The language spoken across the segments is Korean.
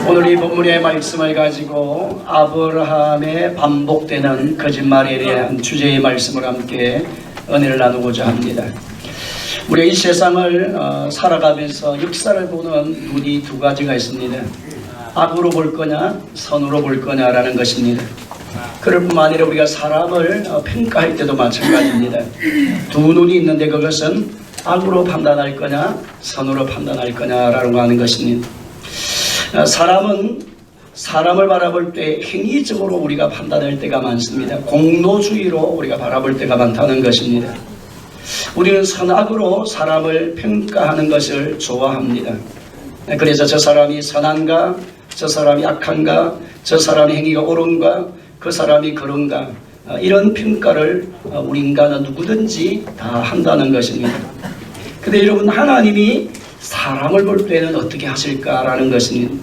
오늘 이 본문의 말씀을 가지고 아브라함의 반복되는 거짓말에 대한 주제의 말씀을 함께 은혜를 나누고자 합니다. 우리가 이 세상을 살아가면서 역사를 보는 눈이 두 가지가 있습니다. 악으로 볼 거냐 선으로 볼 거냐라는 것입니다. 그럴 뿐만 아니라 우리가 사람을 평가할 때도 마찬가지입니다. 두 눈이 있는데 그것은 악으로 판단할 거냐 선으로 판단할 거냐라고 하는 것입니다. 사람은 사람을 바라볼 때 행위적으로 우리가 판단할 때가 많습니다. 공로주의로 우리가 바라볼 때가 많다는 것입니다. 우리는 선악으로 사람을 평가하는 것을 좋아합니다. 그래서 저 사람이 선한가, 저 사람이 악한가, 저 사람의 행위가 옳은가, 그 사람이 그런가, 이런 평가를 우리 인간은 누구든지 다 한다는 것입니다. 근데 여러분, 하나님이 사람을 볼 때는 어떻게 하실까라는 것입니다.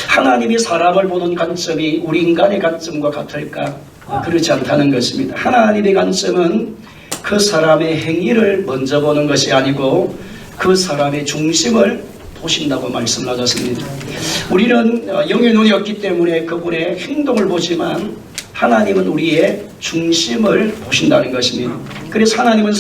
하나님이 사람을 보는 관점이 우리 인간의 관점과 같을까? 그렇지 않다는 것입니다. 하나님의 관점은 그 사람의 행위를 먼저 보는 것이 아니고 그 사람의 중심을 보신다고 말씀하셨습니다. 우리는 영의 눈이 없기 때문에 그분의 행동을 보지만 하나님은 우리의 중심을 보신다는 것입니다. 그래서 하나님은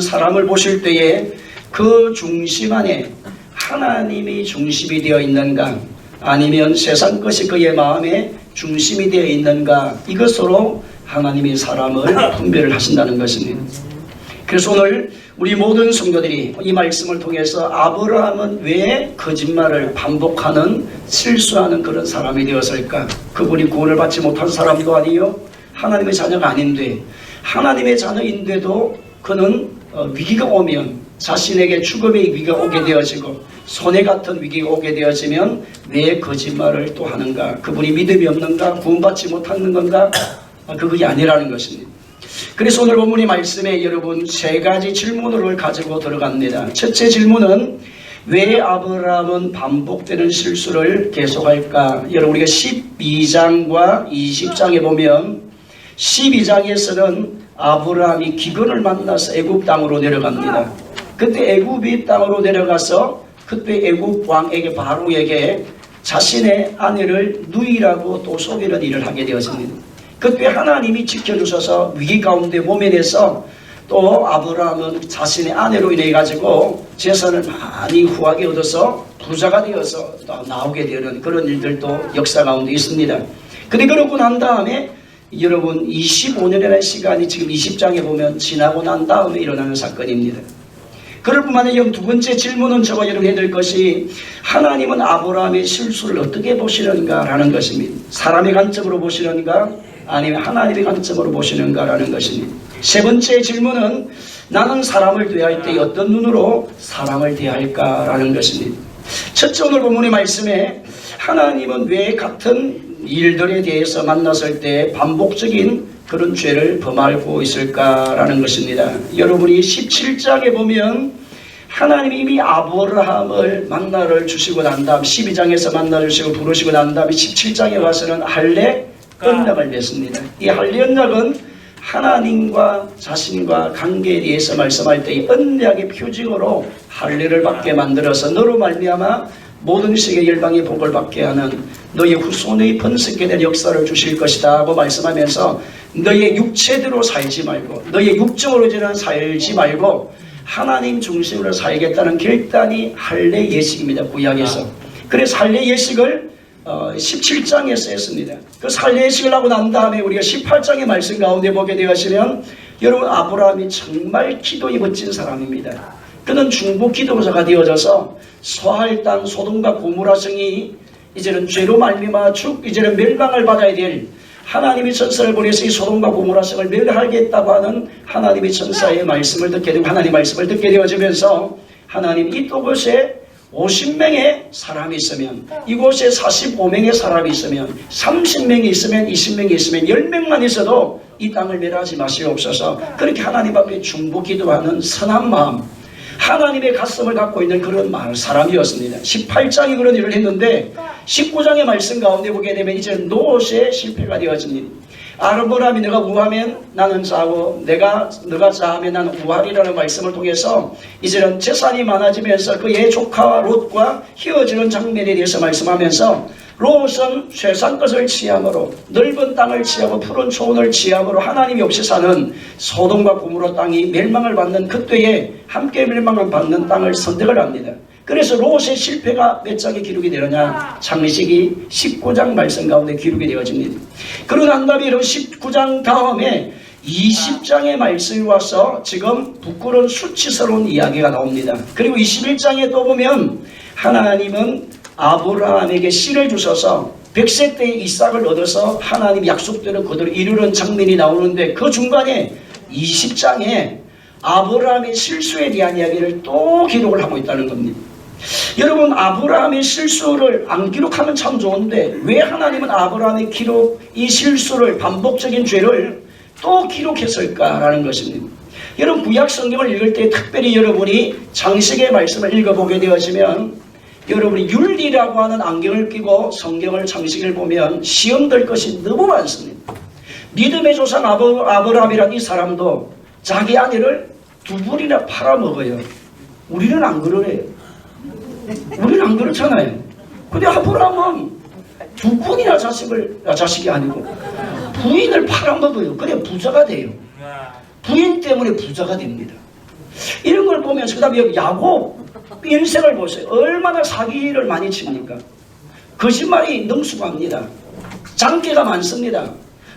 사람을 보실 때에 그 중심 안에 하나님이 중심이 되어 있는가, 아니면 세상 것이 그의 마음에 중심이 되어 있는가, 이것으로 하나님이 사람을 분별을 하신다는 것입니다. 그래서 오늘 우리 모든 성도들이 이 말씀을 통해서 아브라함은 왜 거짓말을 반복하는 실수하는 그런 사람이 되었을까? 그분이 구원을 받지 못한 사람도 아니요, 하나님의 자녀가 아닌데, 하나님의 자녀인데도 그는 위기가 오면, 자신에게 죽음의 위기가 오게 되어지고 손해 같은 위기가 오게 되어지면 왜 거짓말을 또 하는가? 그분이 믿음이 없는가? 구원받지 못하는 건가? 그것이 아니라는 것입니다. 그래서 오늘 본문의 말씀에 여러분 세 가지 질문을 가지고 들어갑니다. 첫째 질문은 왜 아브라함은 반복되는 실수를 계속할까? 여러분, 우리가 12장과 20장에 보면 12장에서는 아브라함이 기근을 만나서 애굽 땅으로 내려갑니다. 그때 애굽 땅으로 내려가서 그때 애굽 왕에게 바로에게 자신의 아내를 누이라고 또 속이는 일을 하게 되었습니다. 그때 하나님이 지켜주셔서 위기 가운데 모면해서 또 아브라함은 자신의 아내로 인해 가지고 재산을 많이 후하게 얻어서 부자가 되어서 나오게 되는 그런 일들도 역사 가운데 있습니다. 근데 그러고 난 다음에 여러분 25년이라는 시간이 지금 20장에 보면 지나고 난 다음에 일어나는 사건입니다. 그럴 뿐만 아니라 두 번째 질문은 저와 여러분이 해야 될 것이 하나님은 아브라함의 실수를 어떻게 보시는가 라는 것입니다. 사람의 관점으로 보시는가 아니면 하나님의 관점으로 보시는가 라는 것입니다. 세 번째 질문은 나는 사람을 대할 때 어떤 눈으로 사람을 대할까 라는 것입니다. 첫째 오늘 본문의 말씀에 하나님은 왜 같은 일들에 대해서 만났을 때 반복적인 그런 죄를 범하고 있을까라는 것입니다. 여러분이 17장에 보면 하나님이 이미 아브라함을 만나를 주시고 난 다음 12장에서 만나주시고 부르시고 난 다음에 17장에 와서는 할례 언약을 맺습니다. 이 할례 언약은 하나님과 자신과 관계에 대해서 말씀할 때 이 언약의 표징으로 할례를 받게 만들어서 너로 말미암아 모든 세계 열방의 복을 받게 하는 너의 후손의 번성케 된 역사를 주실 것이다 하고 말씀하면서 너의 육체대로 살지 말고 너의 육정으로 살지 말고 하나님 중심으로 살겠다는 결단이 할례 예식입니다. 구약에서. 그래서 할례 예식을 17장에서 했습니다. 그 할례 예식을 하고 난 다음에 우리가 18장의 말씀 가운데 보게 되시면 여러분 아브라함이 정말 기도에 멋진 사람입니다. 그는 중보 기도자가 되어져서 소할 땅 소돔과 고모라 성이 이제는 죄로 말미암아 이제는 멸망을 받아야 될 하나님의 천사를 보내서 이 소돔과 고모라 성을 멸하겠다고 하는 하나님의 천사의 말씀을 듣게 되고 하나님의 말씀을 듣게 되어지면서 하나님 이곳에 50명의 사람이 있으면 이곳에 45명의 사람이 있으면 30명이 있으면 20명이 있으면 10명만 있어도 이 땅을 멸하지 마시옵소서. 그렇게 하나님 앞에 중보 기도하는 선한 마음, 하나님의 가슴을 갖고 있는 그런 사람이었습니다. 18장이 그런 일을 했는데 19장의 말씀 가운데 보게 되면 이제 노릇의 실패가 되어집니다. 아브라함이 내가 우하면 나는 자고 너가 자하면 나는 우하리라는 말씀을 통해서 이제는 재산이 많아지면서 그의 조카와 롯과 헤어지는 장면에 대해서 말씀하면서 롯은 세상 것을 취함으로 넓은 땅을 취하고 푸른 초원을 취함으로 하나님이 없이 사는 소돔과 고모라 땅이 멸망을 받는 그때에 함께 멸망을 받는 땅을 선택을 합니다. 그래서 롯의 실패가 몇 장에 기록이 되느냐? 창세기 19장 말씀 가운데 기록이 되어집니다. 그러고 난 다음에 이런 19장 다음에 20장의 말씀이 와서 지금 부끄러운 수치스러운 이야기가 나옵니다. 그리고 21장에 또 보면 하나님은 아브라함에게 씨를 주셔서 100세 때에 이삭을 얻어서 하나님 약속대로 그대로 이루는 장면이 나오는데 그 중간에 20장에 아브라함의 실수에 대한 이야기를 또 기록을 하고 있다는 겁니다. 여러분, 아브라함의 실수를 안 기록하면 참 좋은데 왜 하나님은 아브라함의 이 실수를, 반복적인 죄를 또 기록했을까라는 것입니다. 여러분, 구약 성경을 읽을 때 특별히 여러분이 창세기의 말씀을 읽어보게 되어지면 여러분이 윤리라고 하는 안경을 끼고 성경을 창세기를 보면 시험될 것이 너무 많습니다. 믿음의 조상 아브라함이라는 이 사람도 자기 아내를 2번이나 팔아먹어요. 우리는 안 그러래요. 우리는 안 그렇잖아요. 근데 아브라함은 2번이나 자식이 아니고 부인을 팔아먹어요. 그래 부자가 돼요. 부인 때문에 부자가 됩니다. 이런 걸 보면서 그 다음에 야곱 인생을 보세요. 얼마나 사기를 많이 칩니까? 거짓말이 능수합니다. 장기가 많습니다.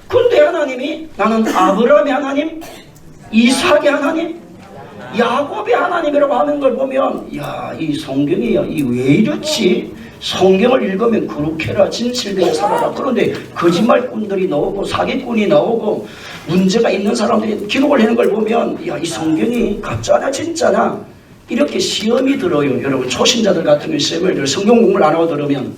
근데 하나님이 나는 아브라함의 하나님, 이삭의 하나님, 야곱의 하나님이라고 하는 걸 보면 야, 이 성경이 왜 이렇지? 성경을 읽으면 그렇게라 진실되게 살아라. 그런데 거짓말꾼들이 나오고 사기꾼이 나오고 문제가 있는 사람들이 기록을 하는 걸 보면 야, 이 성경이 가짜나 진짜나 이렇게 시험이 들어요. 여러분 초신자들 같은 경우 시험을 들어요. 성경 공부를 안 하고 들으면.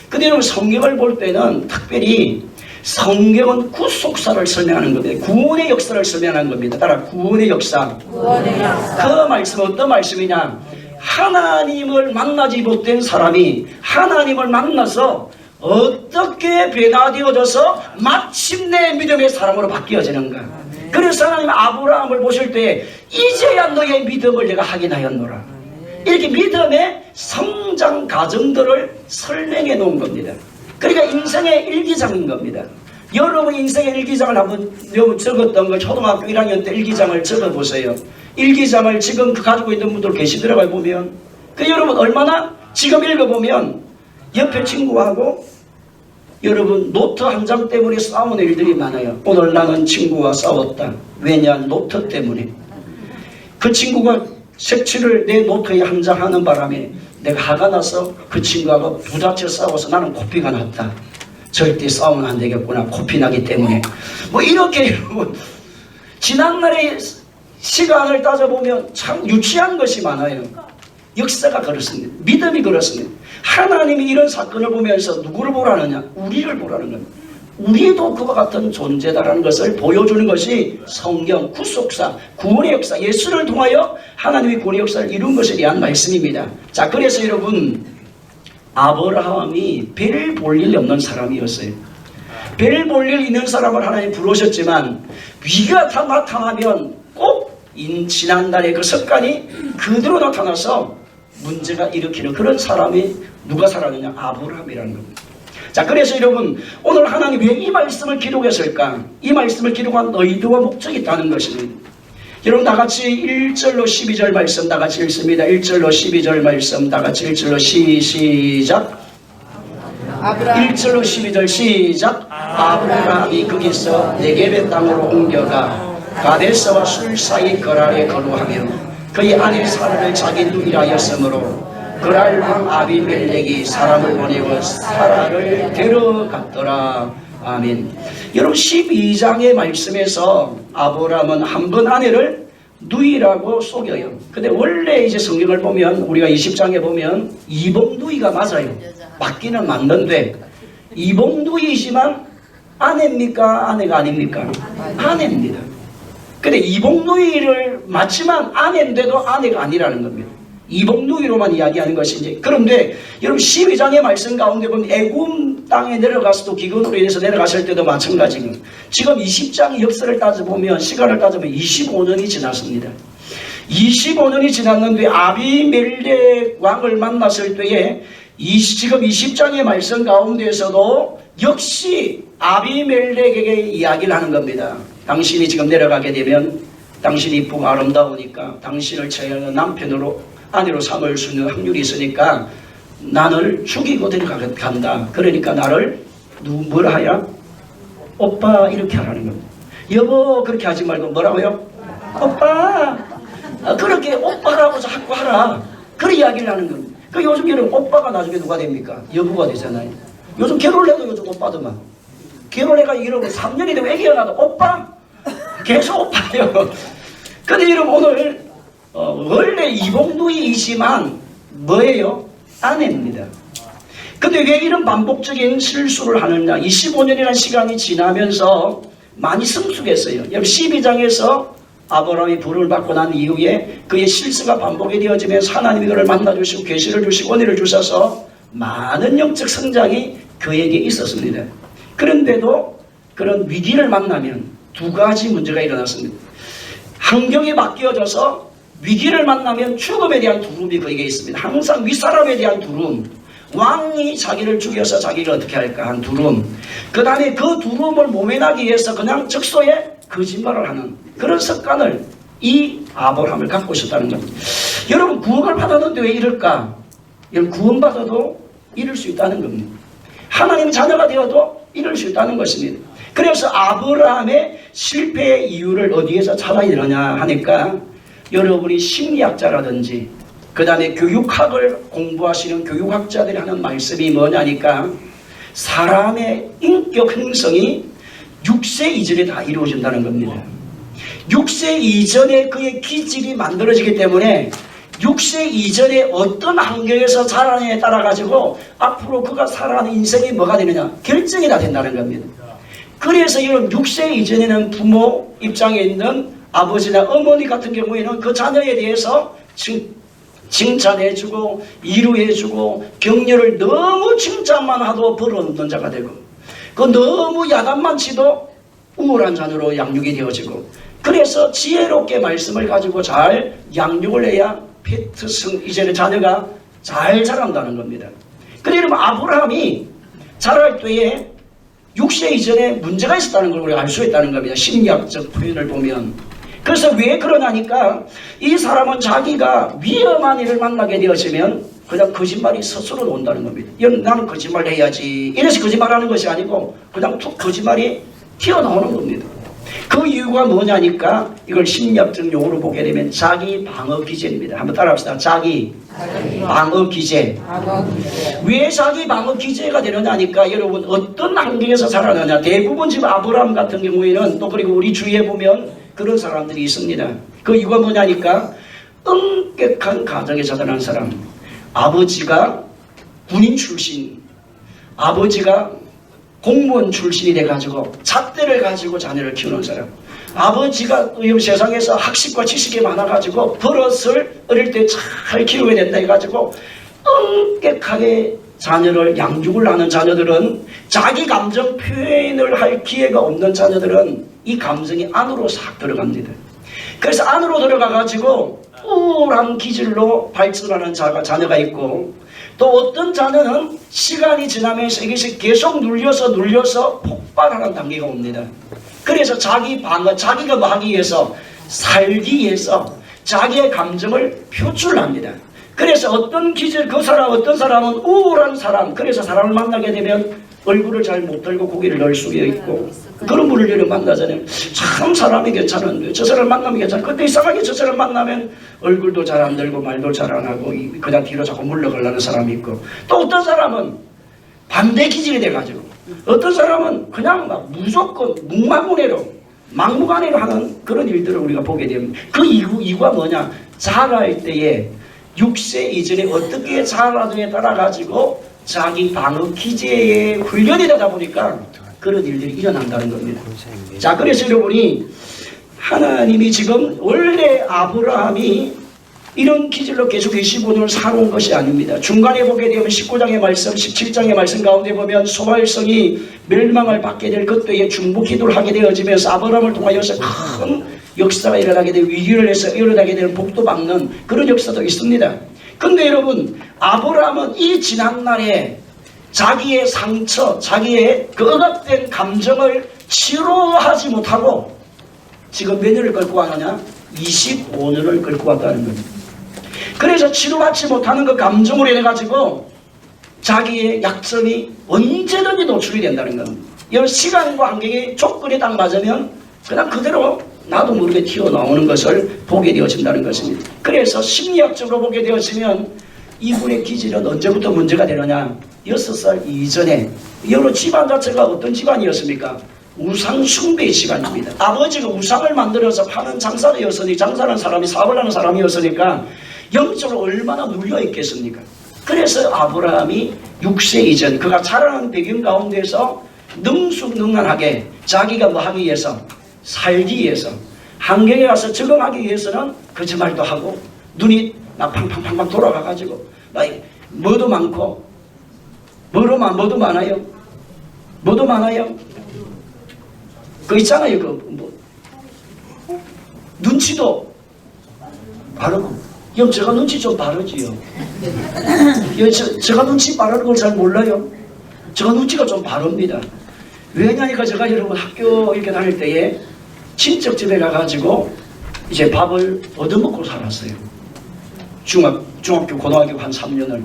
근데 여러분 성경을 볼 때는 특별히 성경은 구속사를 설명하는 겁니다. 구원의 역사를 설명하는 겁니다. 따라 구원의 역사. 그 말씀은 어떤 말씀이냐? 하나님을 만나지 못된 사람이 하나님을 만나서 어떻게 변화되어져서 마침내 믿음의 사람으로 바뀌어지는가. 그래서 하나님 아브라함을 보실 때 이제야 너의 믿음을 내가 확인하였노라. 이렇게 믿음의 성장 과정들을 설명해 놓은 겁니다. 그러니까 인생의 일기장인 겁니다. 여러분 인생의 일기장을 한번 적었던 걸 초등학교 1학년 때 일기장을 적어보세요. 일기장을 지금 가지고 있는 분들 계시더라고요. 보면 여러분 얼마나 지금 읽어보면 옆에 친구하고 여러분 노트 한 장 때문에 싸우는 일들이 많아요. 오늘 나는 친구와 싸웠다. 왜냐? 노트 때문에. 그 친구가 색칠을 내 노트에 한 장 하는 바람에 내가 화가 나서 그 친구하고 부딪혀 싸워서 나는 코피가 났다. 절대 싸우면 안 되겠구나. 코피 나기 때문에. 뭐 이렇게 여러분 지난날의 시간을 따져보면 참 유치한 것이 많아요. 역사가 그렇습니다. 믿음이 그렇습니다. 하나님이 이런 사건을 보면서 누구를 보라느냐? 우리를 보라는 겁니다. 우리도 그와 같은 존재다라는 것을 보여주는 것이 성경, 구속사, 구원의 역사, 예수를 통하여 하나님의 구원의 역사를 이룬 것에 대한 말씀입니다. 자, 그래서 여러분 아브라함이 배를 볼 일 없는 사람이었어요. 배를 볼 일 있는 사람을 하나님 부르셨지만 위가 다 나타나면 꼭 지난날의 그 습관이 그대로 나타나서 문제가 일으키는 그런 사람이 누가 살았느냐? 아브라함이라는 겁니다. 자, 그래서 여러분 오늘 하나님 왜 이 말씀을 기록했을까? 이 말씀을 기록한 의도와 목적이 있다는 것입니다. 여러분 다같이 1절로 12절 말씀 다같이 읽습니다. 1절로 12절 말씀 다같이 1절로 시작. 1절로 12절 시작. 아브라함이 거기서 네게베 땅으로 옮겨가 가데스와 술 사이 거랄에 거루하며 그의 아내 사라를 자기 누이라 하였으므로 그랄 왕 아비멜렉이 사람을 보내어 사라를 데려갔더라. 아멘. 여러분 12장의 말씀에서 아브라함은 한 번 아내를 누이라고 속여요. 근데 원래 이제 성경을 보면 우리가 20장에 보면 이복 누이가 맞아요. 맞기는 맞는데 이복 누이지만 아내입니까? 아내가 아닙니까? 아내입니다. 근데 이복 누이를 맞지만 아내인데도 아내가 아니라는 겁니다. 이복 누이로만 이야기하는 것이지. 그런데 여러분 12장의 말씀 가운데 보면 애굽 땅에 내려가서도 기근으로 인해서 내려갔을 때도 마찬가지고 지금 20장의 역사를 따져보면 시간을 따져보면 25년이 지났습니다. 25년이 지났는데 아비멜렉 왕을 만났을 때에 지금 20장의 말씀 가운데에서도 역시 아비멜렉에게 이야기를 하는 겁니다. 당신이 지금 내려가게 되면 당신이 이쁘고 아름다우니까 당신을 처형한 남편으로 아내로 삼을 수 있는 확률이 있으니까 나를 죽이고 데려간다. 그러니까 나를 뭐라 하야? 오빠 이렇게 하라는 겁니다. 여보 그렇게 하지 말고 뭐라고요? 오빠 그렇게 오빠라고 자꾸 하라. 그런 이야기를 하는 겁니다. 그 요즘 여러분 오빠가 나중에 누가 됩니까? 여보가 되잖아요. 요즘 결혼을 해도 요즘 오빠더만. 결혼해가 이러고 3년이 되고 애기가 나도 오빠? 계속 오빠예요. 근데 여러분 오늘 원래 이봉누이이지만 뭐예요? 아내입니다. 근데 왜 이런 반복적인 실수를 하느냐? 25년이라는 시간이 지나면서 많이 성숙했어요. 여러분 12장에서 아브라함이 부름을 받고 난 이후에 그의 실수가 반복이 되어지면서 하나님이 그를 만나주시고 계시를 주시고 은혜를 주셔서 많은 영적 성장이 그에게 있었습니다. 그런데도 그런 위기를 만나면 두 가지 문제가 일어났습니다. 환경이 바뀌어져서 위기를 만나면 죽음에 대한 두려움이 그에게 있습니다. 항상 윗사람에 대한 두려움, 왕이 자기를 죽여서 자기를 어떻게 할까 한 두려움, 그 다음에 그 두려움을 모면하기 위해서 그냥 적소에 거짓말을 하는 그런 습관을 이 아브라함을 갖고 있었다는 겁니다. 여러분 구원을 받았는데 왜 이럴까? 여러분 구원받아도 이럴 수 있다는 겁니다. 하나님 자녀가 되어도 이럴 수 있다는 것입니다. 그래서 아브라함의 실패의 이유를 어디에서 찾아야 되느냐 하니까 여러분이 심리학자라든지 그 다음에 교육학을 공부하시는 교육학자들이 하는 말씀이 뭐냐니까 사람의 인격 형성이 6세 이전에 다 이루어진다는 겁니다. 6세 이전에 그의 기질이 만들어지기 때문에 6세 이전에 어떤 환경에서 자라느냐에 따라 가지고 앞으로 그가 살아가는 인생이 뭐가 되느냐 결정이 다 된다는 겁니다. 그래서 이런 6세 이전에는 부모 입장에 있는 아버지나 어머니 같은 경우에는 그 자녀에 대해서 칭찬해주고 위로해주고 격려를 너무 칭찬만 하도 벌어놓는 자가 되고 그 너무 야단만 치도 우울한 자녀로 양육이 되어지고 그래서 지혜롭게 말씀을 가지고 잘 양육을 해야 페트성 이제는 자녀가 잘 자란다는 겁니다. 그래 여러분 아브라함이 자랄 때에 6세 이전에 문제가 있었다는 걸 우리가 알 수 있다는 겁니다. 심리학적 표현을 보면. 그래서 왜 그러냐니까 이 사람은 자기가 위험한 일을 만나게 되어지면 그냥 거짓말이 스스로 나온다는 겁니다. 나는 거짓말 해야지 이래서 거짓말하는 것이 아니고 그냥 툭 거짓말이 튀어나오는 겁니다. 그 이유가 뭐냐니까 이걸 심리학적 용어로 보게 되면 자기 방어 기제입니다. 한번 따라합시다. 자기 방어 기제. 왜 자기 방어 기제가 되느냐니까 여러분 어떤 환경에서 살아나냐 대부분 지금 아브라함 같은 경우에는 또 그리고 우리 주위에 보면 그런 사람들이 있습니다. 그 이유가 뭐냐니까 엄격한 가정에 자라난 사람, 아버지가 군인 출신, 아버지가 공무원 출신이 돼가지고 잣대를 가지고 자녀를 키우는 사람, 아버지가 이 세상에서 학식과 지식이 많아가지고 버릇을 어릴 때 잘 키워야 된다 해가지고 엄격하게 자녀를 양육을 하는 자녀들은 자기 감정 표현을 할 기회가 없는 자녀들은 이 감정이 안으로 싹 들어갑니다. 그래서 안으로 들어가가지고 우울한 기질로 발전하는 자녀가 있고 또 어떤 자녀는 시간이 지나면서 이것이 계속 눌려서 폭발하는 단계가 옵니다. 그래서 자기 방어, 자기가 뭐 하기 위해서 살기 위해서 자기의 감정을 표출합니다. 그래서 어떤 기질, 어떤 사람은 우울한 사람, 그래서 사람을 만나게 되면 얼굴을 잘 못 들고 고개를 널 숙여 있고 그런 분을 여러 만나잖아요. 참 사람이 괜찮은데 저 사람 만나면 괜찮아. 근데 이상하게 저 사람 만나면 얼굴도 잘 안 들고 말도 잘 안 하고 그냥 뒤로 자꾸 물러가려는 사람이 있고 또 어떤 사람은 반대 기질이 돼가지고 어떤 사람은 그냥 막 무조건 묵망운해로 막무가내로 하는 그런 일들을 우리가 보게 됩니다. 그 이유가 뭐냐? 자랄 때에 6세 이전에 어떻게 자라느냐에 따라 가지고 자기 방어 기제에 훈련이 되다 보니까 그런 일들이 일어난다는 겁니다. 자, 그래서 여러분이 하나님이 지금 원래 아브라함이 이런 기질로 계속 25년을 살아온 것이 아닙니다. 중간에 보게 되면 19장의 말씀, 17장의 말씀 가운데 보면 소발성이 멸망을 받게 될 그때에 중보 기도를 하게 되어지면서 아브라함을 통하여서 큰 역사가 일어나게 되고 위기를 해서 일어나게 되는 복도 받는 그런 역사도 있습니다. 근데 여러분, 아브라함은 이 지난날에 자기의 상처, 자기의 그 억압된 감정을 치료하지 못하고 지금 몇 년을 끌고 가느냐? 25년을 끌고 갔다는 겁니다. 그래서 치료받지 못하는 그 감정으로 인해 가지고 자기의 약점이 언제든지 노출이 된다는 겁니다. 이 시간과 환경이 조건에 딱 맞으면 그냥 그대로 나도 모르게 튀어나오는 것을 보게 되어진다는 것입니다. 그래서 심리학적으로 보게 되어지면 이분의 기질은 언제부터 문제가 되느냐? 6살 이전에 여러 집안 자체가 어떤 집안이었습니까? 우상 숭배의 집안입니다. 아버지가 우상을 만들어서 파는 장사였으니 장사하는 사람이 사업을 하는 사람이었으니까 영적으로 얼마나 눌려 있겠습니까? 그래서 아브라함이 6세 이전 그가 자라는 배경 가운데서 능수능란하게 자기가 뭐 하기 위해서 살기 위해서 환경에 가서 적응하기 위해서는 거짓말도 하고 눈이 막 팡팡팡팡 돌아가가지고 뭐도 많고 뭐도 많아요. 뭐도 많아요. 그 있잖아요. 눈치도 바르고. 형, 제가 눈치 좀 바르지요. 제가 눈치 바르는 걸 잘 몰라요. 제가 눈치가 좀 바릅니다. 왜냐니까 제가 여러분 학교 이렇게 다닐 때에 친척집에 가가지고 이제 밥을 얻어먹고 살았어요. 중학교, 고등학교 한 3년을.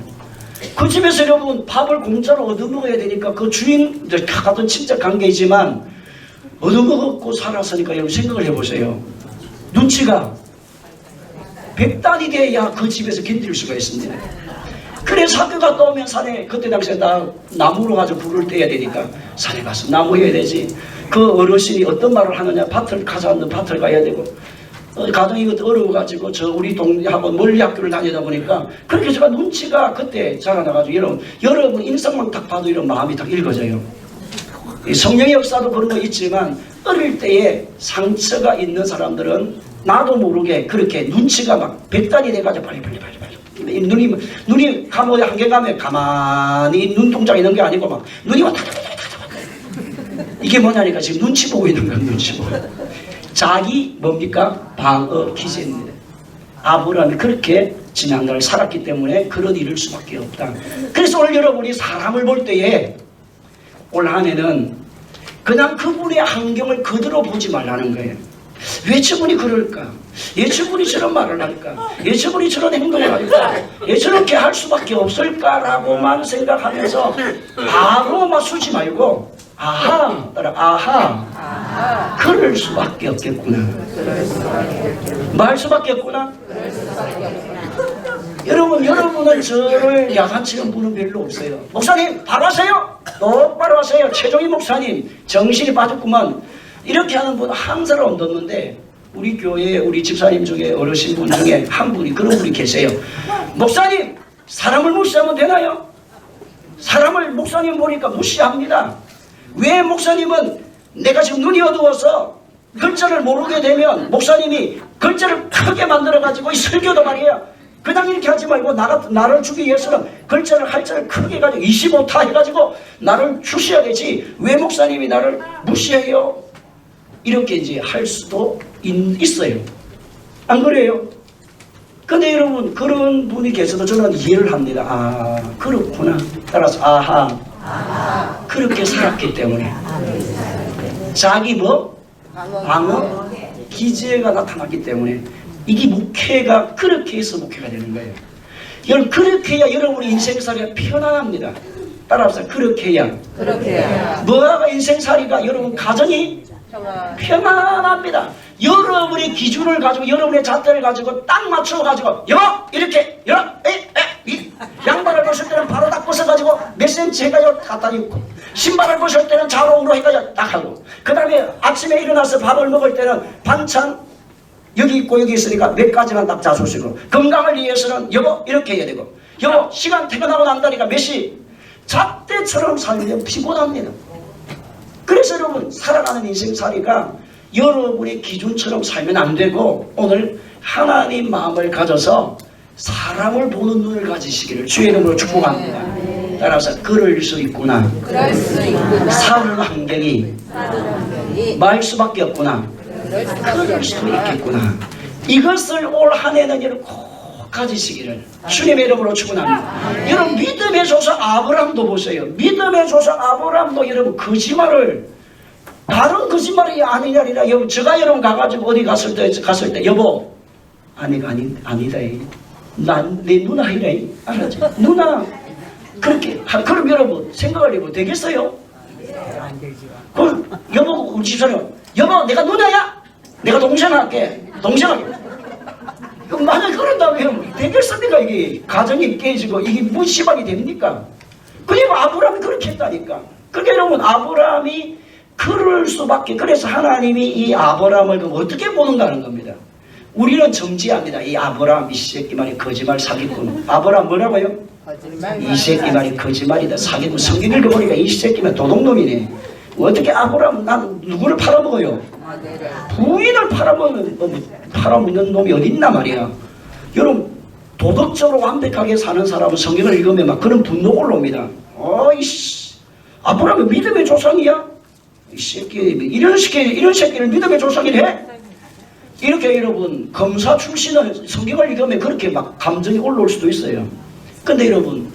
그 집에서 여러분 밥을 공짜로 얻어먹어야 되니까 그 주인, 같은 친척 관계이지만 얻어먹고 살았으니까 여러분 생각을 해보세요. 눈치가 100단이 돼야 그 집에서 견딜 수가 있습니다. 그래서 학교 갔다 오면 산에 그때 당시에 나 나무로 가지고 불을 떼야 되니까 산에 가서 나무 해야 되지. 그 어르신이 어떤 말을 하느냐? 밭을 가자는 밭을 가야 되고 가정이 이것도 어려워가지고 저 우리 동네하고 멀리 학교를 다니다 보니까 그렇게 제가 눈치가 그때 자라나가지고 여러분 인상만 딱 봐도 이런 마음이 딱 읽어져요. 성령의 역사도 그런 거 있지만 어릴 때에 상처가 있는 사람들은 나도 모르게 그렇게 눈치가 막 100단이 돼가지고 빨리 눈이 감옥에 한개 가면 가만히 눈동자가 있는 게 아니고 막 눈이 왔다 이게 뭐냐니까 지금 눈치 보고 있는 거야. 눈치 보고 자기 뭡니까? 방어 기제입니다. 아브라함이 그렇게 지난날 살았기 때문에 그런 일을 수밖에 없다. 그래서 오늘 여러분이 사람을 볼 때에 올 한해는 그냥 그분의 환경을 그대로 보지 말라는 거예요. 왜 저분이 그럴까? 왜 저분이 저런 말을 할까? 왜 저분이 저런 행동을 할까? 왜 저렇게 할 수밖에 없을까라고만 생각하면서 바로 맞추지 말고 아하 그럴 수밖에 없겠구나. 말 수밖에 없구나. 여러분은 저를 야단치는 분은 별로 없어요. 목사님 바로 하세요. 똑바로 하세요. 최종희 목사님 정신이 빠졌구만. 이렇게 하는 분은 한 사람 없는데 우리 교회 우리 집사님 중에 어르신 분 중에 한 분이 그런 분이 계세요. 목사님 사람을 무시하면 되나요? 사람을 목사님 보니까 무시합니다. 왜 목사님은 내가 지금 눈이 어두워서 글자를 모르게 되면 목사님이 글자를 크게 만들어가지고 이 설교도 말이야 그냥 이렇게 하지 말고 나를 주기 위해서는 할자를 크게 해가지고 25타 해가지고 나를 주셔야 되지 왜 목사님이 나를 무시해요? 이렇게 이제 할 수도 있어요. 안 그래요? 근데 여러분 그런 분이 계셔도 저는 이해를 합니다. 아 그렇구나. 따라서 아하 그렇게 살았기 때문에 자기 방어 기제가 나타났기 때문에 이게 목회가 그렇게 해서 목회가 되는 거예요. 여러분 그렇게 해야 여러분의 인생살이가 편안합니다. 따라서 그렇게 해야 뭐가 인생살이가 여러분 가정이 편안합니다. 여러분의 기준을 가지고 여러분의 잣대를 가지고 딱 맞춰가지고 여보 이렇게 양말을 벗을 때는 바로 딱 벗어가지고 몇 센치 해가지고 갖다 입고 신발을 벗을 때는 자롱으로 해가지고 딱 하고 그 다음에 아침에 일어나서 밥을 먹을 때는 반찬 여기 있고 여기 있으니까 몇 가지만 딱 잡수시고 건강을 위해서는 여보 이렇게 해야 되고 여보 시간 퇴근하고 난다니까 몇 시 잣대처럼 살면 피곤합니다. 그래서 여러분 살아가는 인생살이가 여러분의 기준처럼 살면 안 되고 오늘 하나님 마음을 가져서 사람을 보는 눈을 가지시기를 주의 이름으로 축복합니다. 따라서 그럴 수 있구나. 사는 환경이 말 수밖에 없구나. 그럴 수도 있겠구나. 이것을 올 한 해는 여러분 꼭 가지시기를 주님의 이름으로 축원합니다. 여러분 믿음의 조상 아브라함도 보세요. 믿음의 조상 아브라함도 여러분 거짓말을 다른 거짓말이 아니라 여러분 제가 여러분 가가지고 어디 갔을 때 여보 아니다 난 내 누나 이래 알았지? 누나 그렇게 그럼 여러분 생각을 해보면 되겠어요? 안 되죠. 그럼 여보 우리 집사람 여보 내가 누나야? 내가 동생 할게 그럼 만약 그런다면 되겠습니까? 이게 가정이 깨지고 이게 무시방이 됩니까? 그리고 아브라함이 그렇게 했다니까. 그러니까 여러분 아브라함이 그럴 수밖에. 그래서 하나님이 이 아브라함을 어떻게 보는가 하는 겁니다. 우리는 정지합니다. 이 아브라함 이 새끼 말이 거짓말 사기꾼. 아브라함 뭐라고요? 이 새끼 말이 거짓말이다 사기꾼. 성경 읽어보니까 이 새끼면 도둑놈이네. 어떻게 아브라함 난 누구를 팔아먹어요? 부인을 팔아먹는 놈이 어딨나 말이야. 여러분 도덕적으로 완벽하게 사는 사람은 성경을 읽으면 막 그런 분노가 올라옵니다. 어이씨 아브라함이 믿음의 조상이야? 이 새끼 이런 새끼를 믿음의 조상이래? 이렇게 여러분 검사 출신은 성경을 읽으면 그렇게 막 감정이 올라올 수도 있어요. 근데 여러분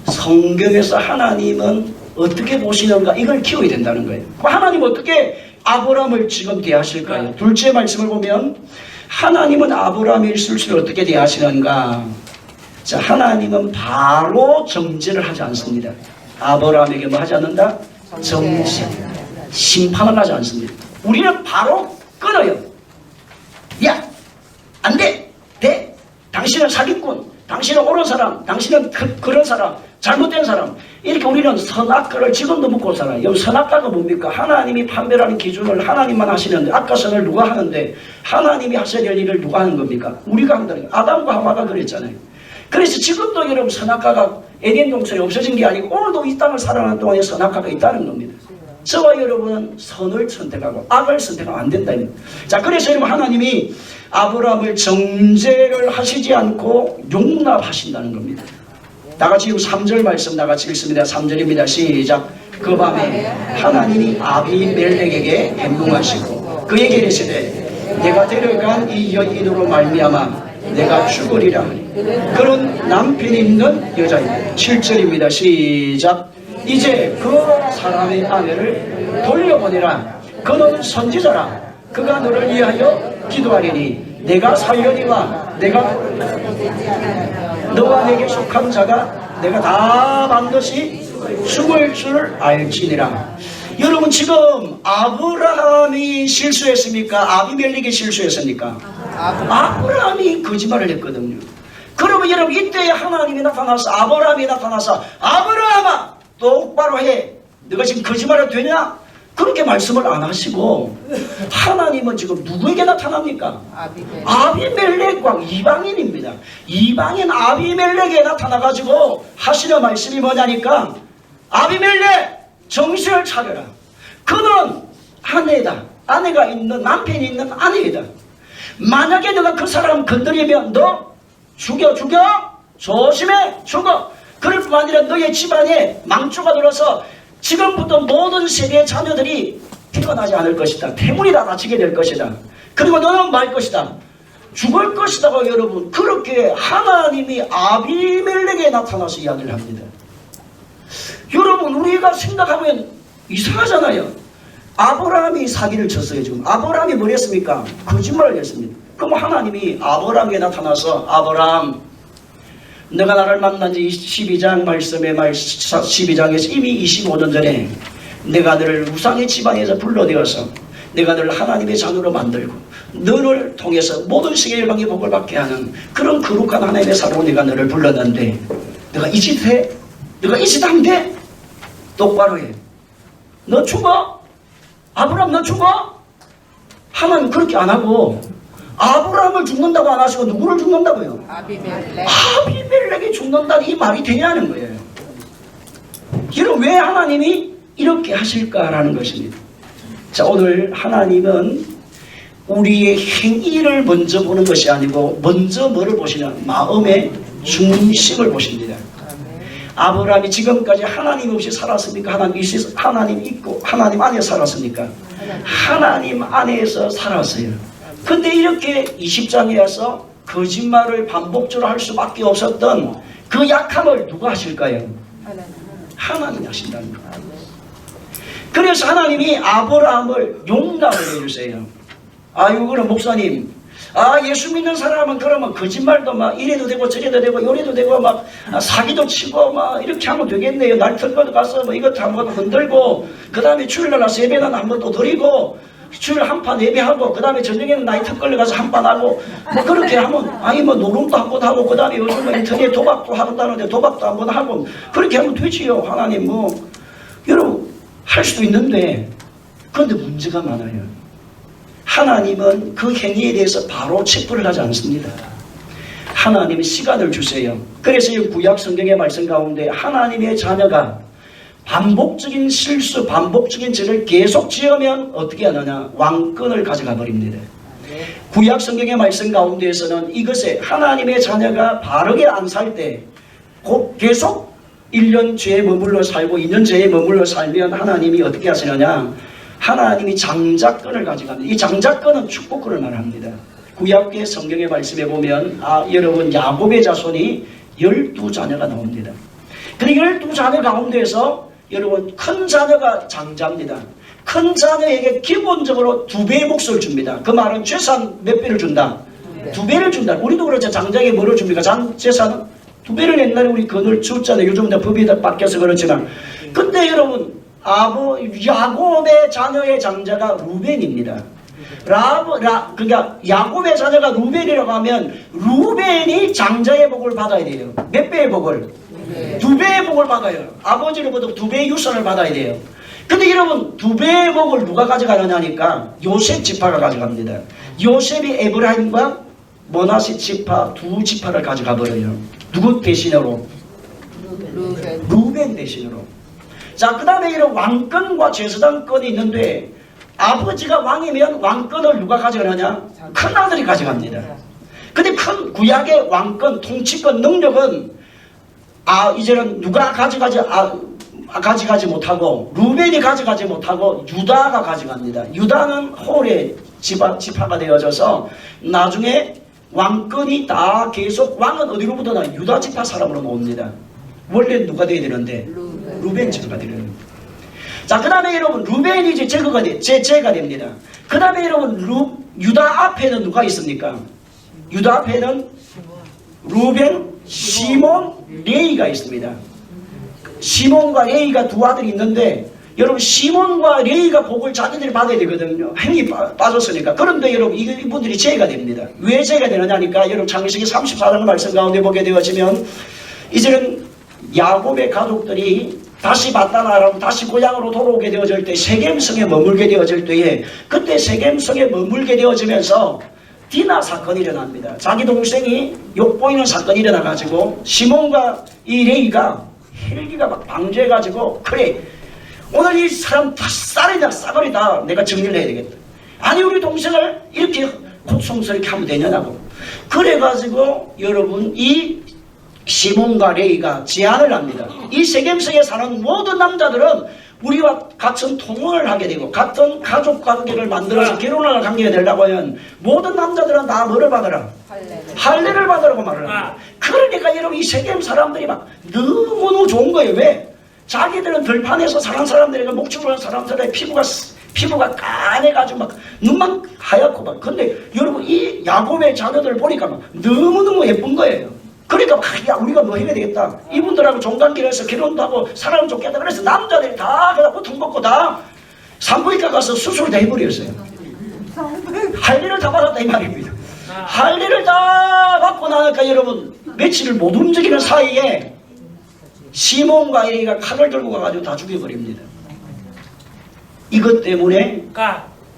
성경에서 하나님은 어떻게 보시는가 이걸 키워야 된다는 거예요. 하나님 어떻게 아브라함을 지금 대하실까요? 둘째 말씀을 보면 하나님은 아브라함의 실수를 어떻게 대하시는가. 자, 하나님은 바로 정죄를 하지 않습니다. 아브라함에게 뭐 하지 않는다? 정죄. 심판을 하지 않습니다. 우리는 바로 끊어요. 야, 안 돼. 돼. 당신은 사기꾼. 당신은 옳은 사람. 당신은 그런 사람. 잘못된 사람. 이렇게 우리는 선악과를 지금도 묻고 살아요. 여러분 선악과가 뭡니까? 하나님이 판별하는 기준을 하나님만 하시는데 악과선을 누가 하는데 하나님이 하셔야 될 일을 누가 하는 겁니까? 우리가 한다는 거예요. 아담과 하와가 그랬잖아요. 그래서 지금도 여러분 선악과가 에덴 동산이 없어진 게 아니고 오늘도 이 땅을 살아가는 동안에 선악과가 있다는 겁니다. 저와 여러분은 선을 선택하고 악을 선택하면 안 된다는 거예요. 자, 그래서 여러분 하나님이 아브라함을 정죄를 하시지 않고 용납하신다는 겁니다. 다같이 3절 말씀 다같이 읽습니다. 3절입니다. 시작. 그 밤에 하나님이 아비멜렉에게 행동하시고 그에게 이르시되 내가 데려간 이 여인으로 말미암아 내가 죽으리라 하니 그는 남편이 있는 여자입니다. 7절입니다. 시작. 이제 그 사람의 아내를 돌려보내라. 그는 선지자라. 그가 너를 위하여 기도하리니 내가 살려니와 내가 너와 내게 속한 자가 내가 다 반드시 죽을 줄 알지니라. 여러분 지금 아브라함이 실수했습니까? 아비멜렉이 실수했습니까? 아브라함이 거짓말을 했거든요. 그러면 여러분 이때 하나님이 나타나서 아브라함이 나타나서 아브라함아 똑바로 해. 너가 지금 거짓말을 되냐? 그렇게 말씀을 안 하시고 하나님은 지금 누구에게 나타납니까? 아비멜렉 왕 이방인입니다. 이방인 아비멜렉에 나타나가지고 하시는 말씀이 뭐냐니까 아비멜렉 정신을 차려라. 그는 아내다. 아내가 있는 남편이 있는 아내이다. 만약에 너가 그 사람 건드리면 너 죽여 조심해 죽어. 그럴 뿐 아니라 너의 집안에 망조가 들어서 지금부터 모든 세대의 자녀들이 태어나지 않을 것이다. 태물이 다 다치게 될 것이다. 그리고 너는 말 것이다. 죽을 것이다가 여러분 그렇게 하나님이 아비멜렉에 나타나서 이야기를 합니다. 여러분 우리가 생각하면 이상하잖아요. 아브라함이 사기를 쳤어요. 지금 아브라함이 뭘 했습니까? 거짓말을 했습니다. 그럼 하나님이 아브라함에게 나타나서 아브라함 내가 나를 만난 지 12장 말씀의 12장에서 이미 25년 전에 내가 너를 우상의 집안에서 불러내어서 내가 너를 하나님의 자녀로 만들고 너를 통해서 모든 세계 열방의 복을 받게 하는 그런 거룩한 하나님의 사람으로 내가 너를 불렀는데 너가 이 짓 해? 너가 이 짓 하면 돼? 똑바로 해. 너 죽어? 아브라함 너 죽어? 하나님 그렇게 안 하고 아브라함을 죽는다고 안 하시고 누구를 죽는다고요? 아비멜렉이 죽는다는 이 말이 되냐는 거예요. 여러분 왜 하나님이 이렇게 하실까라는 것입니다. 자, 오늘 하나님은 우리의 행위를 먼저 보는 것이 아니고 먼저 뭐를 보시냐? 마음의 중심을 보십니다. 아브라함이 지금까지 하나님 없이 살았습니까? 하나님 있고 하나님 안에 살았습니까? 하나님 안에서 살았어요. 근데 이렇게 20장에 와서 거짓말을 반복적으로 할 수밖에 없었던 그 약함을 누가 하실까요? 하나님이 하신다는 거예요. 그래서 하나님이 아브라함을 용납을 해주세요. 아유, 그럼 목사님, 예수 믿는 사람은 그러면 거짓말도 막 이래도 되고 저래도 되고 요래도 되고 막 사기도 치고 막 이렇게 하면 되겠네요. 날 털거도 가서 뭐 이것도 한 번 흔들고 그 다음에 주일날 나서 예배는 한 번 또 드리고 주일 한 판 예배하고 그 다음에 저녁에는 나이 턱걸려 가서 한 판 하고 뭐 그렇게 하면 뭐 노름도 한 번 하고 그 다음에 요즘은 인터넷 도박도 한다는데 도박도 한 번 하고 그렇게 하면 되지요. 하나님 여러분 할 수도 있는데 그런데 문제가 많아요. 하나님은 그 행위에 대해서 바로 체포를 하지 않습니다. 하나님이 시간을 주세요. 그래서 이 구약 성경의 말씀 가운데 하나님의 자녀가 반복적인 실수, 반복적인 죄를 계속 지으면 어떻게 하느냐? 왕권을 가져가 버립니다. 구약 성경의 말씀 가운데에서는 이것에 하나님의 자녀가 바르게 안 살 때 곧 계속 1년 죄에 머물러 살고 2년 죄에 머물러 살면 하나님이 어떻게 하시느냐? 하나님이 장자권을 가져갑니다. 이 장자권은 축복권을 말합니다. 구약의 성경의 말씀에 보면 여러분 야곱의 자손이 12자녀가 나옵니다. 근데 12자녀 가운데에서 여러분 큰 자녀가 장자입니다. 큰 자녀에게 기본적으로 2배의 몫을 줍니다. 그 말은 재산 몇 배를 준다? 2배를 준다. 우리도 그렇죠. 장자에게 뭐를 줍니까? 재산은 2배를 옛날에 우리 그늘 줬잖아요. 요즘은 법이 바뀌어서 그렇지만. 근데 여러분 야곱의 자녀의 장자가 루벤입니다. 그러니까 야곱의 자녀가 루벤이라고 하면 루벤이 장자의 복을 받아야 돼요. 몇 배의 복을? 2배의 복을 받아요. 아버지로부터 2배의 유산을 받아야 돼요. 근데 여러분 2배의 복을 누가 가져가느냐니까 요셉 지파가 가져갑니다. 요셉이 에브라임과 므낫세 지파 2지파를 가져가 버려요. 누구 대신으로? 루벤 대신으로. 자, 그 다음에 이런 왕권과 제사장권이 있는데 아버지가 왕이면 왕권을 누가 가져가느냐? 큰아들이 가져갑니다. 근데 큰 구약의 왕권, 통치권 능력은 이제는 누가 가져가지 못하고 루벤이 가져가지 못하고 유다가 가져갑니다. 유다는 홀의 지파가 되어져서 나중에 왕권이 다 계속 왕은 어디로부터 나 유다 지파 사람으로 나옵니다. 원래 누가 돼야 되는데 루벤 제거가 되는. 자, 그 다음에 여러분 루벤이 이제 제거가 됩니다. 그 다음에 여러분 유다 앞에는 누가 있습니까? 유다 앞에는 루벤, 시몬, 레이가 있습니다. 시몬과 레이가 2 아들이 있는데 여러분 시몬과 레이가 복을 자기들이 받아야 되거든요. 행위 빠졌으니까. 그런데 여러분 이분들이 죄가 됩니다. 왜 죄가 되느냐니까 여러분 창세기 34장 말씀 가운데 보게 되어지면 이제는 야곱의 가족들이 다시 만나라고 다시 고향으로 돌아오게 되어질 때 세겜성에 머물게 되어질 때에 그때 세겜성에 머물게 되어지면서 디나 사건이 일어납니다. 자기 동생이 욕보이는 사건이 일어나가지고 시몬과 이 레이가 헬기가 막 방조해가지고 그래 오늘 이 사람 다 쌀이다 싸거리다 내가 정리를 해야 되겠다. 아니 우리 동생을 이렇게 고통스럽게 하면 되냐고. 그래가지고 여러분 이 시몬과 레이가 제안을 합니다. 이 세겜성에 사는 모든 남자들은 우리와 같은 통혼을 하게 되고 같은 가족 관계를 만들어서 결혼할 관계가 되려고 하면 모든 남자들은 다 뭐를 받아라? 할례를 받으라고 말을 합니다. 그러니까 여러분 이 세겜 사람들이 막 너무너무 좋은 거예요. 왜? 자기들은 들판에서 사는 사람들에게 목축을 하는 사람들의 피부가 까매가지고 막 눈만 하얗고 막. 근데 여러분 이 야곱의 자녀들 보니까 막 너무너무 예쁜 거예요. 그러니까 야 우리가 뭐 해야 되겠다. 이분들하고 종단기를 해서 결혼도 하고 사람을 좋겠다. 그래서 남자들이 다 그냥 돈 받고 다 산부인과 가서 수술을 다 해버렸어요. 할례를 다 받았다 이 말입니다. 할례를 다 받고 나니까 여러분 며칠을 못 움직이는 사이에 시몬과 레이가 칼을 들고 가가지고 다 죽여버립니다. 이것 때문에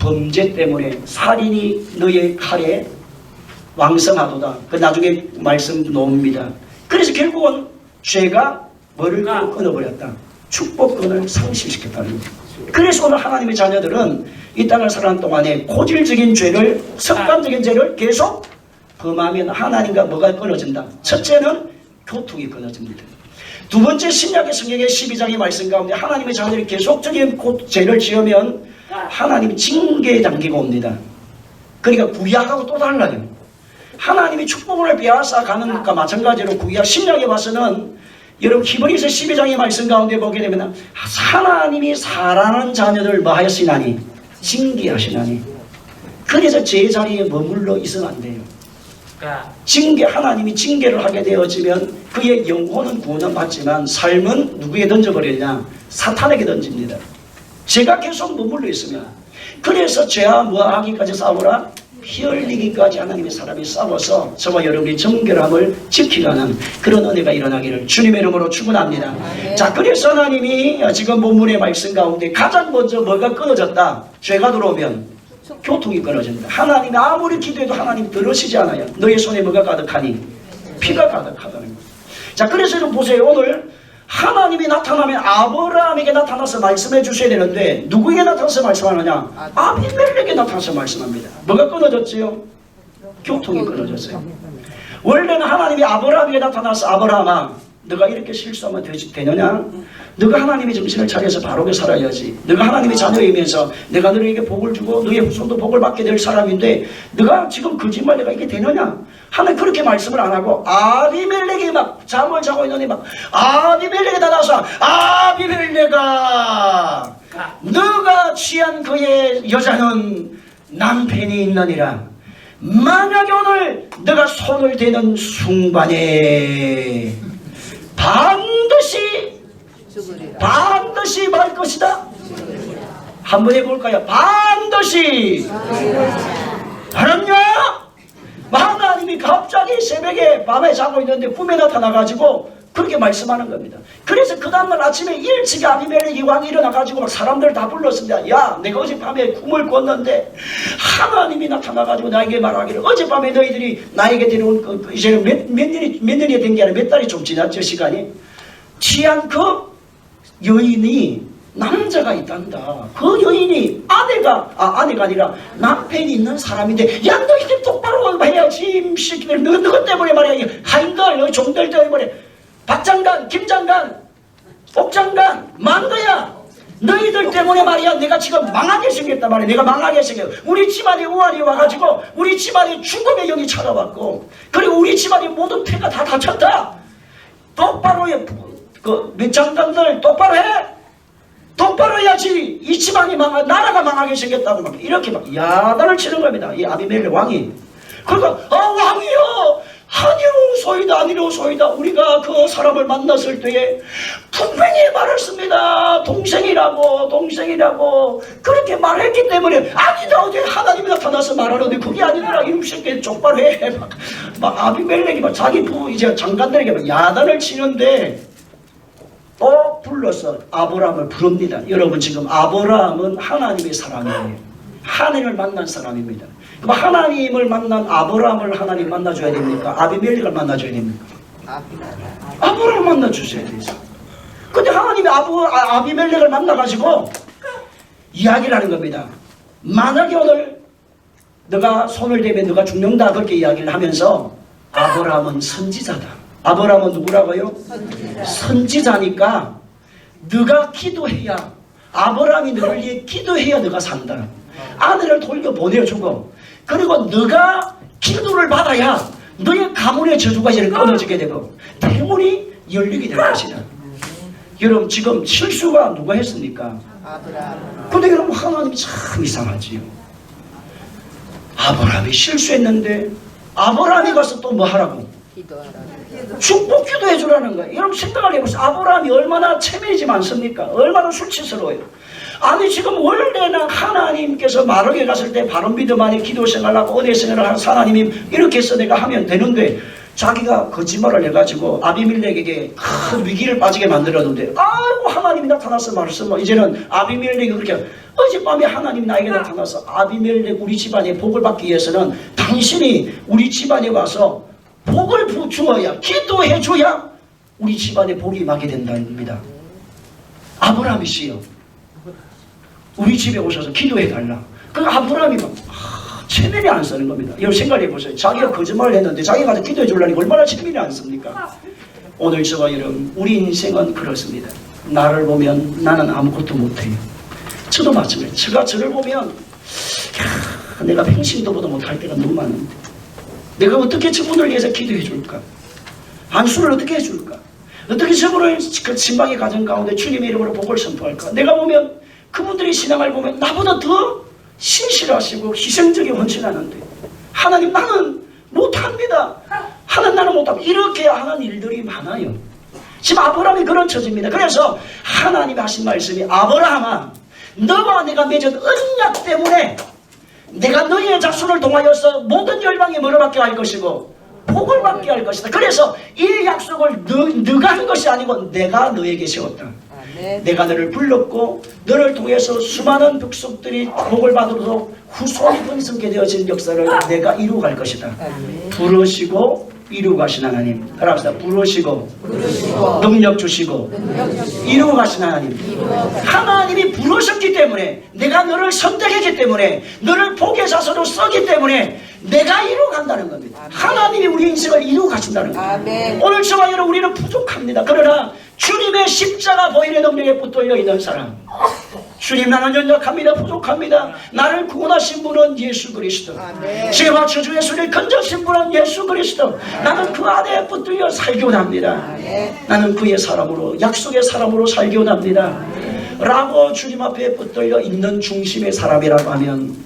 범죄 때문에 살인이 너의 칼에 왕성하도다. 그 나중에 말씀 놓습니다. 그래서 결국은 죄가 뭐를 끊어버렸다. 축복권을 상실시켰다는 거예요. 그래서 오늘 하나님의 자녀들은 이 땅을 살아가는 동안에 고질적인 죄를, 습관적인 죄를 계속 범하면 하나님과 뭐가 끊어진다. 첫째는 교통이 끊어집니다. 두 번째, 신약의 성경의 12장의 말씀 가운데 하나님의 자녀들이 계속적인 죄를 지으면 하나님이 징계에 당기고 옵니다. 그러니까 구약하고 또 달라요. 하나님이 축복을 빼앗아 가는 것과 마찬가지로 구약 신약에 와서는 여러분 히브리서 12장의 말씀 가운데 보게 되면 하나님이 사랑하는 자녀들을 뭐 하시나니? 징계하시나니. 그래서 제자리에 머물러 있으면 안 돼요. 하나님이 징계를 하게 되어지면 그의 영혼은 구원은 받지만 삶은 누구에 던져버리냐? 사탄에게 던집니다. 제가 계속 머물러 있으면. 그래서 죄와 무아하기까지 싸우라, 피 흘리기까지 하나님의 사람이 싸워서 저와 여러분이 정결함을 지키라는 그런 은혜가 일어나기를 주님의 이름으로 축원합니다. 자, 그래서 하나님이 지금 본문의 말씀 가운데 가장 먼저 뭐가 끊어졌다? 죄가 들어오면 교통이 끊어진다. 하나님이 아무리 기도해도 하나님 들으시지 않아요. 너의 손에 뭐가 가득하니? 피가 가득하다는 거예요. 자, 그래서 좀 보세요. 오늘 하나님이 나타나면 아브라함에게 나타나서 말씀해 주셔야 되는데 누구에게 나타나서 말씀하느냐? 아비멜렉에게 나타나서 말씀합니다. 뭐가 끊어졌지요? 교통이 끊어졌어요. 원래는 하나님이 아브라함에게 나타나서 아브라함아, 너가 이렇게 실수하면 되느냐? 너가 하나님의 정신을 차려서 바르게 살아야지. 너가 하나님의 자녀이면서 내가 너에게 복을 주고 너의 후손도 복을 받게 될 사람인데 너가 지금 거짓말 내가 이게 되느냐? 하나님 그렇게 말씀을 안 하고 아비멜렉이 막 잠을 자고 있는데 막 아비멜렉에 나가서 아비멜렉아, 너가 취한 그의 여자는 남편이 있느니라. 만약에 오늘 너가 손을 대는 순간에 반드시 말 것이다. 한번 해볼까요? 반드시 알았냐? 하나님이 갑자기 새벽에 밤에 자고 있는데 꿈에 나타나가지고 그렇게 말씀하는 겁니다. 그래서 그 다음날 아침에 일찍이 아비멜렉 왕이 일어나가지고 막 사람들 다 불렀습니다. 야, 내가 어젯밤에 꿈을 꿨는데 하나님이 나타나가지고 나에게 말하기를 어젯밤에 너희들이 나에게 데려온 이제는 몇 년이 된 게 아니라 몇 달이 좀 지났죠, 시간이. 취한 그 여인이 남자가 있단다. 그 여인이 아내가 아니라 남편이 있는 사람인데, 야, 너희들 똑바로 해야지, 임새끼들. 너희 때문에 말이야. 하인들, 너희 종들 때문에. 박장관, 김장관, 옥장관, 만거야. 너희들 때문에 말이야. 내가 지금 망하게 생겼단 말이야. 내가 망하게 생겼어. 우리 집안에 우환이 와가지고 우리 집안에 죽음의 영이 찾아왔고, 그리고 우리 집안에 모든 태가 다 다쳤다. 똑바로 해. 그 장관들 똑바로 해. 똑바로 해야지. 이 집안이 나라가 망하게 생겼다고 막 이렇게 막 야단을 치는 겁니다. 이 아비멜렉 왕이. 그러니까 왕이요, 아니로소이다. 우리가 그 사람을 만났을 때에 분명히 말했습니다. 동생이라고 그렇게 말했기 때문에, 아니다, 어제 하나님이 나타나서 말하는데 그게 아니라 이놈 새끼 똑바로 해. 막 아비멜렉이 막 자기 이제 장관들에게 막 야단을 치는데 또 불러서 아브라함을 부릅니다. 여러분, 지금 아브라함은 하나님의 사람이에요. 하나님을 만난 사람입니다. 그럼 하나님을 만난 아브라함을 하나님 만나줘야 됩니까? 아비멜렉을 만나줘야 됩니까? 아브라함을 만나주셔야 돼요. 근데 하나님이 아비멜렉을 만나가지고 이야기를 하는 겁니다. 만약에 오늘 너가 손을 대면 너가 죽는다, 그렇게 이야기를 하면서 아브라함은 선지자다. 아브라함은 누구라고요? 선지자니까 너가 기도해야, 아브라함이 너를 위해 기도해야 너가 산다. 아내를 돌려보내주고, 그리고 너가 기도를 받아야 너의 가문의 저주가 이제 끊어지게 되고 대문이 열리게 될 것이다. 여러분, 지금 실수가 누가 했습니까? 아브라함. 근데 여러분, 하나님이 참 이상하지요. 아브라함이 실수했는데 아브라함이 가서 또 뭐 하라고? 축복 기도해 주라는 거예요. 여러분, 생각을 해보세요. 아브라함이 얼마나 체면이지 많습니까? 얼마나 수치스러워요. 아니, 지금 원래는 하나님께서 마르게 갔을 때 바른 믿음 안에 기도 생활하고 은혜 생활을 한 하나님이 이렇게 해서 내가 하면 되는데, 자기가 거짓말을 해가지고 아비멜렉에게 큰 위기를 빠지게 만들었는데, 아이고, 하나님이 나타나서 말씀을, 이제는 아비멜렉이 그렇게, 어젯밤에 하나님이 나에게 나타나서 아비멜렉 우리 집안에 복을 받기 위해서는 당신이 우리 집안에 와서 복을 주어야, 기도해 줘야 우리 집안에 복이 임하게 된답니다. 아브라함이시여, 우리 집에 오셔서 기도해달라. 그 아브라함이 막 체면이 안 쓰는 겁니다. 여러분 생각해 보세요. 자기가 거짓말을 했는데 자기가 가서 기도해 주려니까 얼마나 체면이 안 씁니까? 오늘 저와 여러분, 우리 인생은 그렇습니다. 나를 보면 나는 아무것도 못해요. 저도 마찬가지예요. 제가 저를 보면 내가 팽신도보다 못할 때가 너무 많은데 내가 어떻게 저분을 위해서 기도해 줄까? 안수를 어떻게 해줄까? 어떻게 저분을 그 신방의 가정 가운데 주님의 이름으로 복을 선포할까? 내가 보면 그분들의 신앙을 보면 나보다 더 신실하시고 희생적인 헌신하는데 하나님 나는 못합니다. 하나님 나는 못합니다. 이렇게 하는 일들이 많아요. 지금 아브라함이 그런 처지입니다. 그래서 하나님이 하신 말씀이 아브라함아 너와 내가 맺은 언약 때문에 내가 너희의 자손을 통하여서 모든 열방에 뭐를 받게 할 것이고 복을 받게 할 것이다. 그래서 이 약속을 너가 한 것이 아니고 내가 너에게 세웠다. 내가 너를 불렀고 너를 통해서 수많은 백성들이 복을 받으면서 후손이 번성게 되어진 역사를 내가 이루어갈 것이다. 부르시고 이루어 가신 하나님. 따라합시다. 부르시고 능력 주시고 이루어 가신 하나님. 하나님이 부르셨기 때문에 내가 너를 선택했기 때문에 너를 복의 자손으로 쓰기 때문에 내가 이루어 간다는 겁니다. 하나님이 우리 인생을 이루어 가신다는 겁니다. 오늘 저와 여러분 우리는 부족합니다. 그러나 주님의 십자가 보혈의 능력에 붙들려 있는 사람, 주님 나는 연약합니다. 부족합니다. 나를 구원하신 분은 예수 그리스도. 죄와 저주의 소리를 건져신 분은 예수 그리스도. 나는 그 안에 붙들려 살기 원합니다. 나는 그의 사람으로 약속의 사람으로 살기 원합니다. 라고 주님 앞에 붙들려 있는 중심의 사람이라고 하면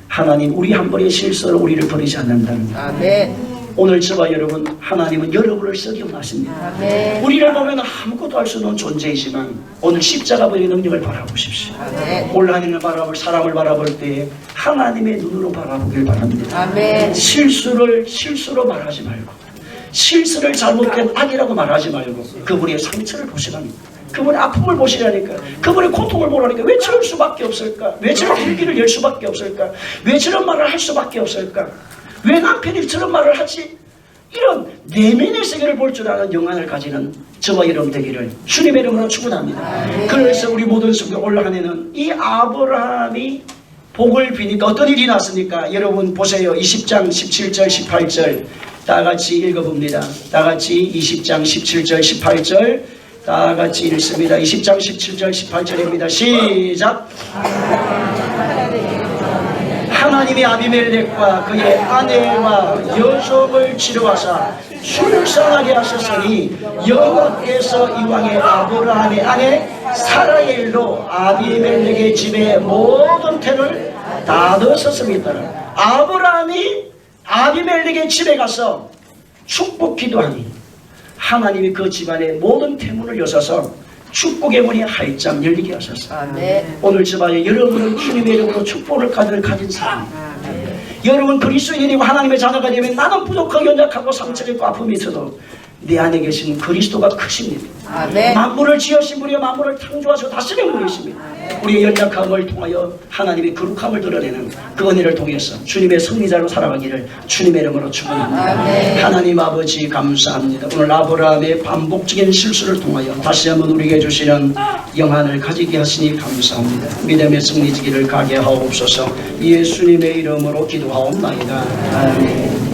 하나님 우리 한 번의 실수로 우리를 버리지 않는다는 것. 오늘 저와 여러분 하나님은 여러분을 쓰기 원하십니다. 우리를 보면 아무것도 할 수 없는 존재이지만 오늘 십자가의 능력을 바라보십시오. 오늘 하나님을 바라볼 사람을 바라볼 때 하나님의 눈으로 바라보길 바랍니다. 실수로 말하지 말고 실수를 잘못된 악이라고 말하지 말고 그분의 상처를 보시라니까. 그분의 아픔을 보시라니까. 그분의 고통을 보라니까. 왜 저럴 수밖에 없을까? 왜 저런 길기를 열 수밖에 없을까? 왜 저런 말을 할 수밖에 없을까? 왜 남편이 저런 말을 하지? 이런 내면의 세계를 볼 줄 아는 영안을 가지는 저와 여러분 되기를 주님의 이름으로 축원합니다. 그래서 우리 모든 성도 올 한 해는 이 아브라함이 복을 비니까 어떤 일이 났습니까? 여러분 보세요. 20장 17절 18절 다 같이 읽어봅니다. 다 같이 20장 17절 18절 다 같이 읽습니다. 20장 17절 18절입니다. 시작. 하나님이 아비멜렉과 그의 아내와 여종을 치료하사 출산하게 하셨으니 여호와께서 이왕의 아브라함의 아내 사라엘로 아비멜렉의 집에 모든 태를 다 넣었습니다. 아브라함이 아비멜렉의 집에 가서 축복 기도하니 하나님이 그 집안의 모든 태문을 여셔서 축복의 문이 활짝 열리게 하셨어요. 오늘 저방에 여러분은 주님의 이름으로 축복을 가진 사람입니다. 여러분 그리스도인이고 하나님의 자녀가 되면 나는 부족하고 연약하고 상처가 있고 아픔이 있어도 내 안에 계신 그리스도가 크십니다. 만물을 지으신 분이여 만물을 창조하시고 다스리는 분이십니다. 우리의 연약함을 통하여 하나님의 거룩함을 드러내는 그 은혜를 통해서 주님의 승리자로 살아가기를 주님의 이름으로 축원합니다. 하나님 아버지 감사합니다. 오늘 아브라함의 반복적인 실수를 통하여 다시 한번 우리에게 주시는 영안을 가지게 하시니 감사합니다. 믿음의 승리지기를 가게 하옵소서. 예수님의 이름으로 기도하옵나이다. 아멘.